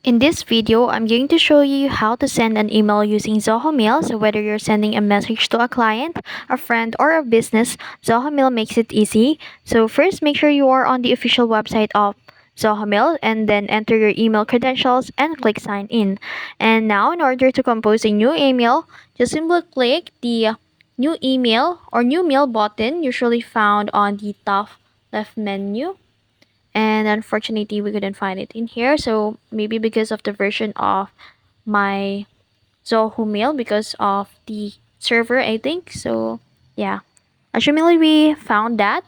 In this video, I'm going to show you how to send an email using Zoho Mail. So whether you're sending a message to a client, a friend, or a business, Zoho Mail makes it easy. So first, make sure you are on the official website of Zoho Mail and then enter your email credentials and click sign in. And now, in order to compose a new email, just simply click the new email or new mail button usually found on the top left menu, and unfortunately we couldn't find it in here, so maybe because of the version of my Zoho Mail, because of the server, I think. So yeah, assumingly we found that.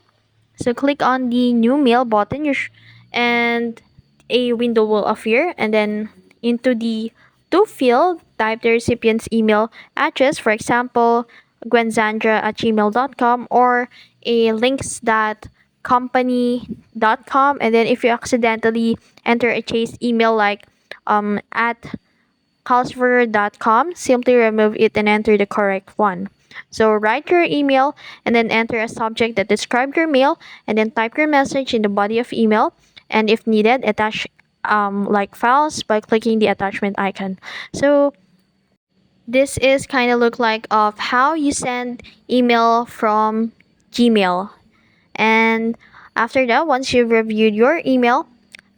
So click on the new mail button, and a window will appear, and then into the to field, type the recipient's email address, for example, gwenzandra@gmail.com, or a links.company.com. And then if you accidentally enter a chase email like at Calsver.com, simply remove it and enter the correct one. So write your email and then enter a subject that describes your mail, and then type your message in the body of email, and if needed, attach like files by clicking the attachment icon. So this is kind of look like of how you send email from Gmail. And after that, once you've reviewed your email,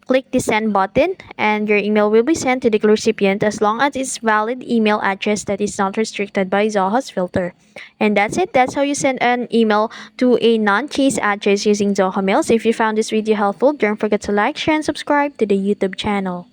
click the send button, and your email will be sent to the recipient as long as it's valid email address that is not restricted by Zoho's filter. And that's it. That's how you send an email to a non-chase address using Zoho Mails. If you found this video helpful, don't forget to like, share, and subscribe to the YouTube channel.